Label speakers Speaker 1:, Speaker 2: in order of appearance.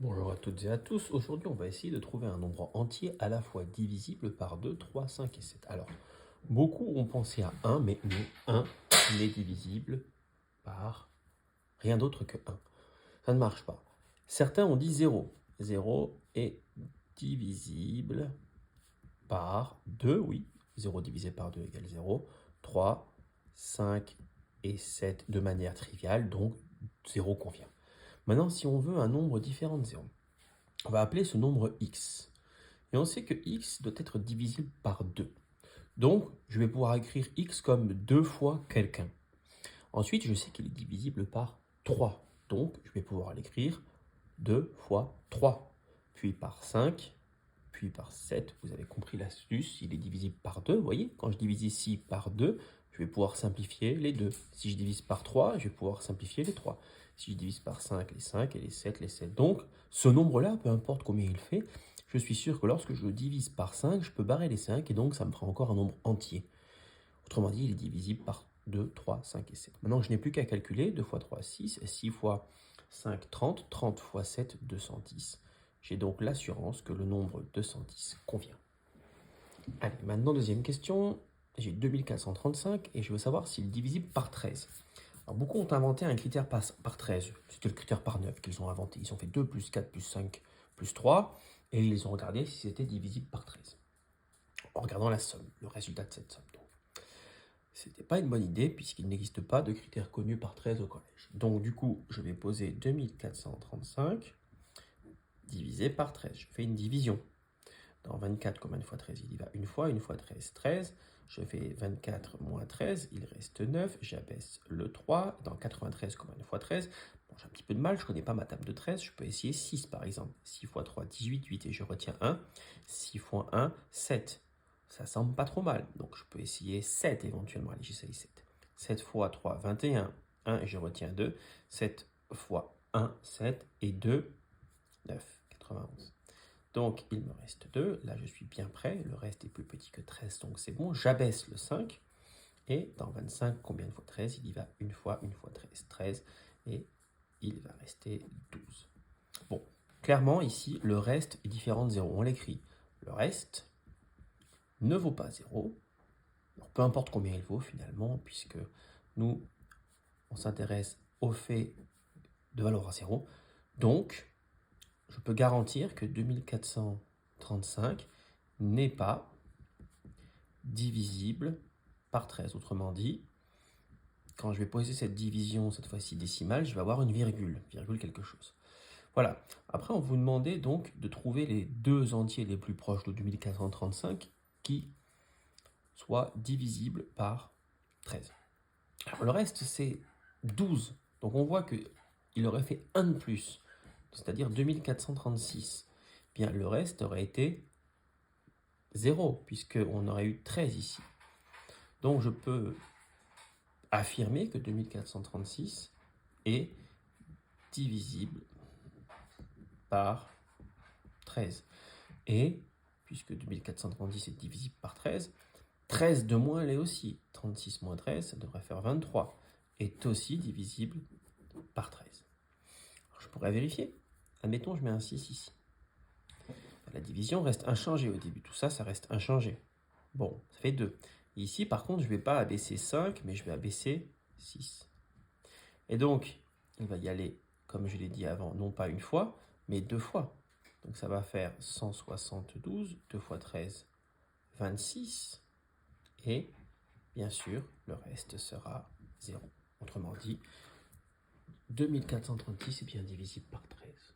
Speaker 1: Bonjour à toutes et à tous. Aujourd'hui, on va essayer de trouver un nombre entier à la fois divisible par 2, 3, 5 et 7. Alors, beaucoup ont pensé à 1, mais non, 1 n'est divisible par rien d'autre que 1. Ça ne marche pas. Certains ont dit 0. 0 est divisible par 2, oui. 0 divisé par 2 égale 0. 3, 5 et 7 de manière triviale, donc 0 convient. Maintenant, si on veut un nombre différent de 0, on va appeler ce nombre x. Et on sait que x doit être divisible par 2. Donc, je vais pouvoir écrire x comme 2 fois quelqu'un. Ensuite, je sais qu'il est divisible par 3. Donc, je vais pouvoir l'écrire 2 fois 3. Puis par 5, puis par 7. Vous avez compris l'astuce, il est divisible par 2. Vous voyez, quand je divise ici par 2, je vais pouvoir simplifier les 2. Si je divise par 3, je vais pouvoir simplifier les 3. Si je divise par 5, les 5 et les 7, les 7. Donc, ce nombre-là, peu importe combien il fait, je suis sûr que lorsque je le divise par 5, je peux barrer les 5 et donc ça me fera encore un nombre entier. Autrement dit, il est divisible par 2, 3, 5 et 7. Maintenant, je n'ai plus qu'à calculer. 2 fois 3, 6. 6 fois 5, 30. 30 fois 7, 210. J'ai donc l'assurance que le nombre 210 convient. Allez, maintenant, deuxième question. J'ai 2435 et je veux savoir s'il est divisible par 13. Alors, beaucoup ont inventé un critère par 13. C'était le critère par 9 qu'ils ont inventé. Ils ont fait 2 plus 4 plus 5 plus 3 et ils les ont regardés si c'était divisible par 13. En regardant la somme, le résultat de cette somme. C'était pas une bonne idée puisqu'il n'existe pas de critères connus par 13 au collège. Donc du coup, je vais poser 2435 divisé par 13. Je fais une division. Dans 24, combien de fois 13? Il y va une fois 13, 13. Je fais 24 moins 13, il reste 9. J'abaisse le 3. Dans 93, combien de fois 13? Bon, j'ai un petit peu de mal, je ne connais pas ma table de 13. Je peux essayer 6 par exemple. 6 fois 3, 18, 8 et je retiens 1. 6 fois 1, 7. Ça semble pas trop mal. Donc je peux essayer 7 éventuellement. Allez, j'essaye 7. 7 fois 3, 21. 1 et je retiens 2. 7 fois 1, 7 et 2, 9. 91. Donc, il me reste 2. Là, je suis bien prêt. Le reste est plus petit que 13, donc c'est bon. J'abaisse le 5. Et dans 25, combien de fois 13? Il y va une fois 13. 13. Et il va rester 12. Bon, clairement, ici, le reste est différent de 0. On l'écrit. Le reste ne vaut pas 0. Alors, peu importe combien il vaut, finalement, puisque nous, on s'intéresse au fait de valoir 0. Donc, je peux garantir que 2435 n'est pas divisible par 13. Autrement dit, quand je vais poser cette division, cette fois-ci décimale, je vais avoir une virgule quelque chose. Voilà. Après, on vous demandait donc de trouver les deux entiers les plus proches de 2435 qui soient divisibles par 13. Alors, le reste, c'est 12. Donc, on voit qu'il aurait fait 1 de plus, c'est-à-dire 2436. Bien, le reste aurait été 0, puisqu'on aurait eu 13 ici. Donc, je peux affirmer que 2436 est divisible par 13. Et, puisque 2436 est divisible par 13, 13 de moins l'est aussi. 36 moins 13, ça devrait faire 23. Est aussi divisible par 13. Alors, je pourrais vérifier. Admettons, je mets un 6 ici. La division reste inchangée au début. Tout ça, ça reste inchangé. Bon, ça fait 2. Ici, par contre, je ne vais pas abaisser 5, mais je vais abaisser 6. Et donc, il va y aller, comme je l'ai dit avant, non pas une fois, mais 2 fois. Donc ça va faire 172, 2 fois 13, 26. Et bien sûr, le reste sera 0. Autrement dit, 2436 est bien divisible par 13.